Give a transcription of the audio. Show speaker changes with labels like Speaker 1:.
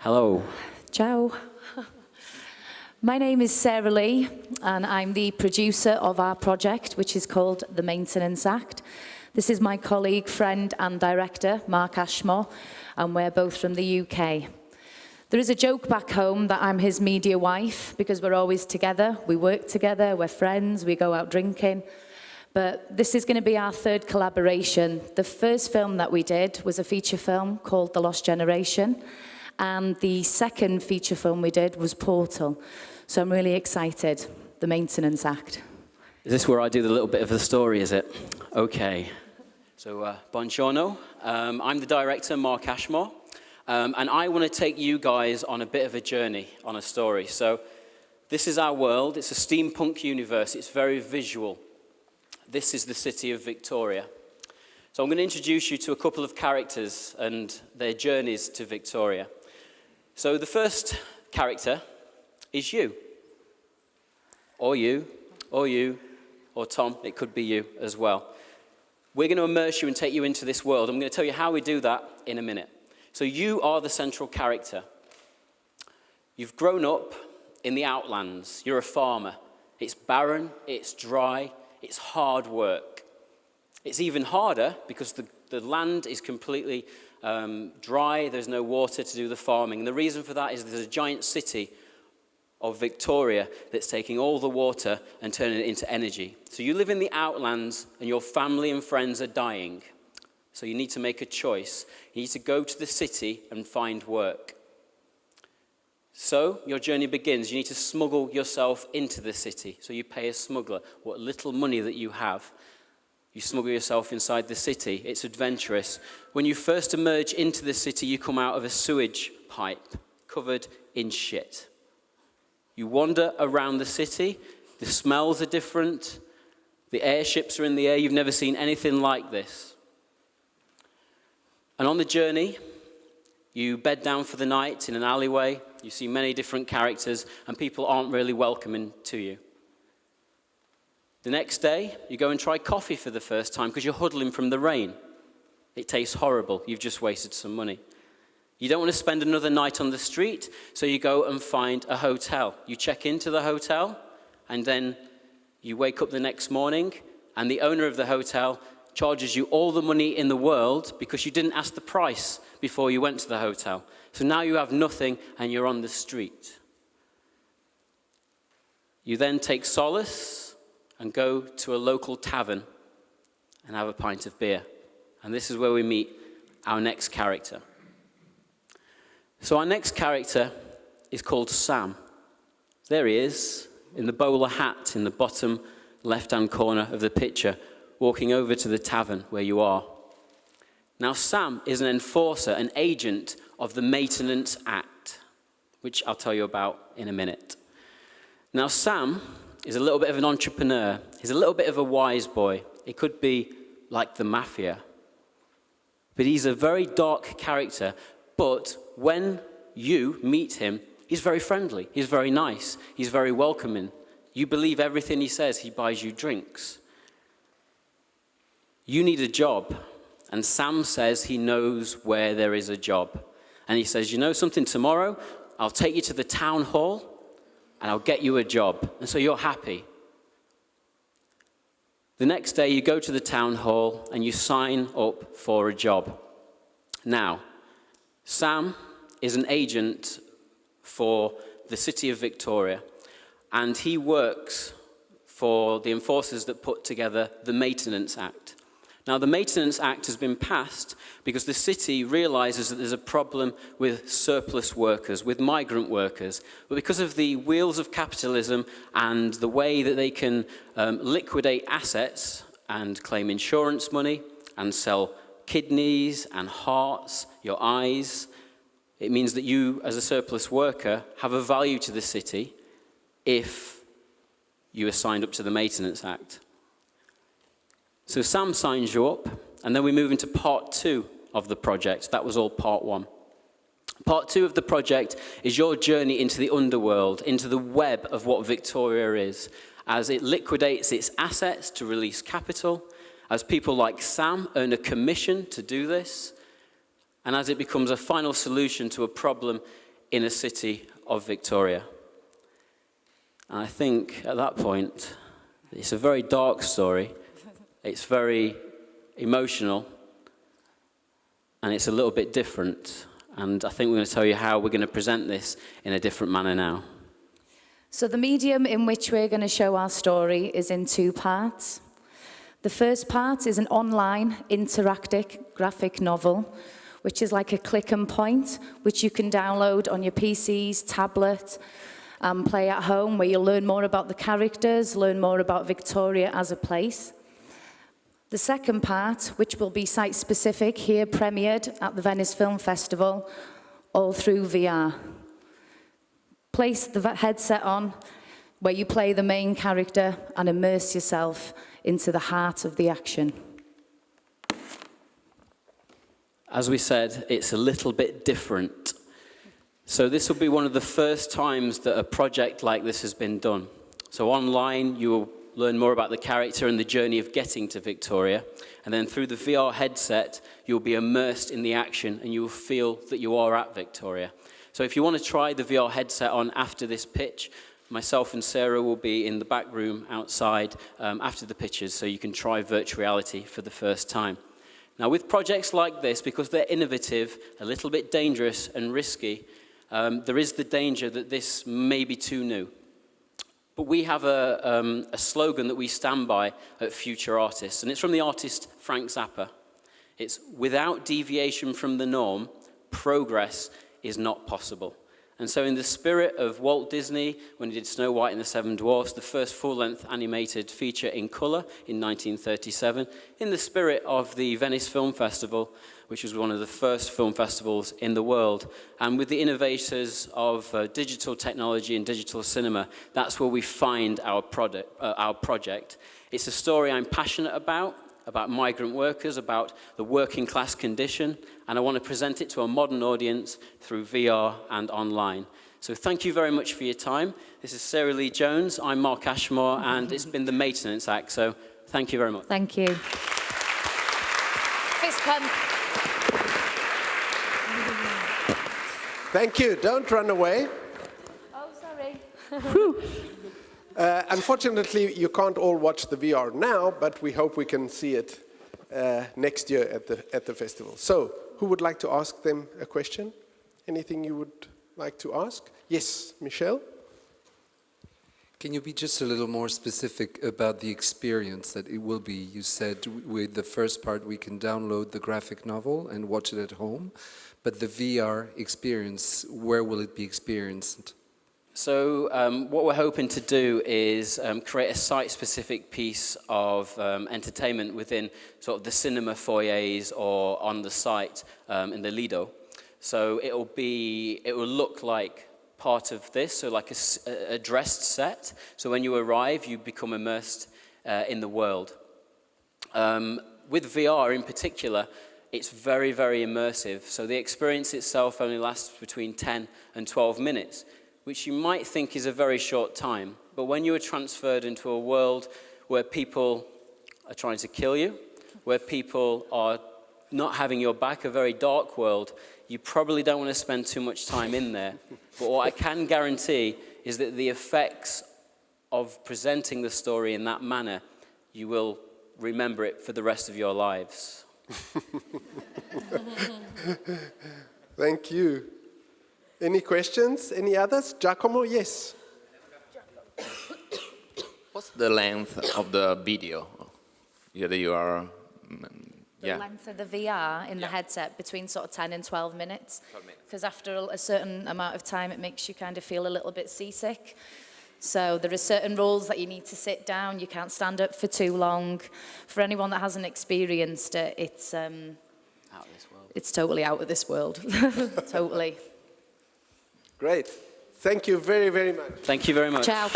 Speaker 1: Hello.
Speaker 2: Ciao. My name is Sarah Lee, and I'm the producer of our project, which is called The Maintenance Act. This is my colleague, friend and director, Mark Ashmore, and we're both from the UK. There is a joke back home that I'm his media wife, because we're always together, we work together, we're friends, we go out drinking. But this is going to be our third collaboration. The first film that we did was a feature film called The Lost Generation, and the second feature film we did was Portal. So I'm really excited, The Maintenance Act.
Speaker 1: Is this where I do the little bit of the story, is it? Okay. So, buongiorno. I'm the director, Mark Ashmore, and I want to take you guys on a bit of a journey, on a story. So, this is our world. It's a steampunk universe. It's very visual. This is the city of Victoria. So I'm going to introduce you to a couple of characters and their journeys to Victoria. So the first character is you. Or you, or you, or Tom. It could be you as well. We're going to immerse you and take you into this world. I'm going to tell you how we do that in a minute. So you are the central character. You've grown up in the outlands. You're a farmer. It's barren, it's dry, it's hard work. It's even harder because the land is completely dry. There's no water to do the farming. And the reason for that is there's a giant city of Victoria that's taking all the water and turning it into energy. So you live in the outlands and your family and friends are dying. So you need to make a choice. You need to go to the city and find work. So your journey begins. You need to smuggle yourself into the city. So you pay a smuggler what little money that you have. You smuggle yourself inside the city. It's adventurous. When you first emerge into the city, you come out of a sewage pipe covered in shit. You wander around the city. The smells are different. The airships are in the air. You've never seen anything like this. And on the journey, you bed down for the night in an alleyway. You see many different characters, and people aren't really welcoming to you. The next day, you go and try coffee for the first time because you're huddling from the rain. It tastes horrible. You've just wasted some money. You don't want to spend another night on the street, so you go and find a hotel. You check into the hotel, and then you wake up the next morning, and the owner of the hotel charges you all the money in the world because you didn't ask the price before you went to the hotel. So now you have nothing and you're on the street. You then take solace and go to a local tavern and have a pint of beer. And this is where we meet our next character. So our next character is called Sam. There he is, in the bowler hat in the bottom left-hand corner of the picture, walking over to the tavern where you are. Now, Sam is an enforcer, an agent of the Maintenance Act, which I'll tell you about in a minute. Now, Sam is a little bit of an entrepreneur. He's a little bit of a wise boy. He could be like the mafia. But he's a very dark character. But when you meet him, he's very friendly. He's very nice. He's very welcoming. You believe everything he says. He buys you drinks. You need a job. And Sam says he knows where there is a job. And he says, you know something, tomorrow I'll take you to the town hall and I'll get you a job. And so you're happy. The next day you go to the town hall and you sign up for a job. Now, Sam is an agent for the city of Victoria, and he works for the enforcers that put together the Maintenance Act. Now, the Maintenance Act has been passed because the city realizes that there's a problem with surplus workers, with migrant workers. But because of the wheels of capitalism and the way that they can liquidate assets and claim insurance money and sell kidneys and hearts, your eyes, it means that you, as a surplus worker, have a value to the city if you are signed up to the Maintenance Act. So Sam signs you up, and then we move into part 2 of the project. That was all part 1. Part 2 of the project is your journey into the underworld, into the web of what Victoria is, as it liquidates its assets to release capital, as people like Sam earn a commission to do this, and as it becomes a final solution to a problem inner city of Victoria. And I think at that point, it's a very dark story, it's very emotional, and it's a little bit different. And I think we're going to tell you how we're going to present this in a different manner now.
Speaker 2: So the medium in which we're going to show our story is in two parts. The first part is an online interactive graphic novel, which is like a click and point, which you can download on your PCs, tablet, and play at home, where you'll learn more about the characters, learn more about Victoria as a place. The second part, which will be site-specific, here premiered at the Venice Film Festival, all through VR. Place the headset on, where you play the main character and immerse yourself into the heart of the action.
Speaker 1: As we said, it's a little bit different. So this will be one of the first times that a project like this has been done. So online, you will learn more about the character and the journey of getting to Victoria. And then through the VR headset, you'll be immersed in the action and you will feel that you are at Victoria. So if you want to try the VR headset on after this pitch, myself and Sarah will be in the back room outside after the pitches, so you can try virtual reality for the first time. Now, with projects like this, because they're innovative, a little bit dangerous and risky, there is the danger that this may be too new. But we have a slogan that we stand by at Future Artists, and it's from the artist Frank Zappa. It's, "Without deviation from the norm, progress is not possible." And so in the spirit of Walt Disney, when he did Snow White and the Seven Dwarfs, the first full-length animated feature in colour in 1937, in the spirit of the Venice Film Festival, which was one of the first film festivals in the world, and with the innovators of digital technology and digital cinema, that's where we find our project. It's a story I'm passionate about migrant workers, about the working class condition, and I want to present it to a modern audience through VR and online. So thank you very much for your time. This is Sarah Lee Jones, I'm Mark Ashmore, and it's been the Maintenance Act, so thank you very much.
Speaker 2: Thank you. Fist pump.
Speaker 3: Thank you. Don't run away.
Speaker 2: Oh, sorry.
Speaker 3: Unfortunately, you can't all watch the VR now, but we hope we can see it next year at the festival. So, who would like to ask them a question? Anything you would like to ask? Yes, Michelle?
Speaker 4: Can you be just a little more specific about the experience that it will be? You said with the first part we can download the graphic novel and watch it at home, but the VR experience, where will it be experienced?
Speaker 1: So what we're hoping to do is create a site-specific piece of entertainment within sort of the cinema foyers or on the site in the Lido. So it will look like part of this, so like a dressed set. So when you arrive, you become immersed in the world. With VR in particular, it's very, very immersive. So the experience itself only lasts between 10 and 12 minutes, which you might think is a very short time. But when you are transferred into a world where people are trying to kill you, where people are not having your back, a very dark world, you probably don't want to spend too much time in there. But what I can guarantee is that the effects of presenting the story in that manner, you will remember it for the rest of your lives.
Speaker 3: Thank you. Any questions? Any others? Giacomo, yes.
Speaker 5: What's the length of the video? The
Speaker 2: Length of the VR in the headset, between sort of 10 and 12 minutes. Because after a certain amount of time, it makes you kind of feel a little bit seasick. So there are certain rules that you need to sit down. You can't stand up for too long. For anyone that hasn't experienced it, it's
Speaker 1: Out of this world.
Speaker 2: It's totally out of this world. Totally.
Speaker 3: Great. Thank you very, very much.
Speaker 1: Thank you very much.
Speaker 2: Ciao.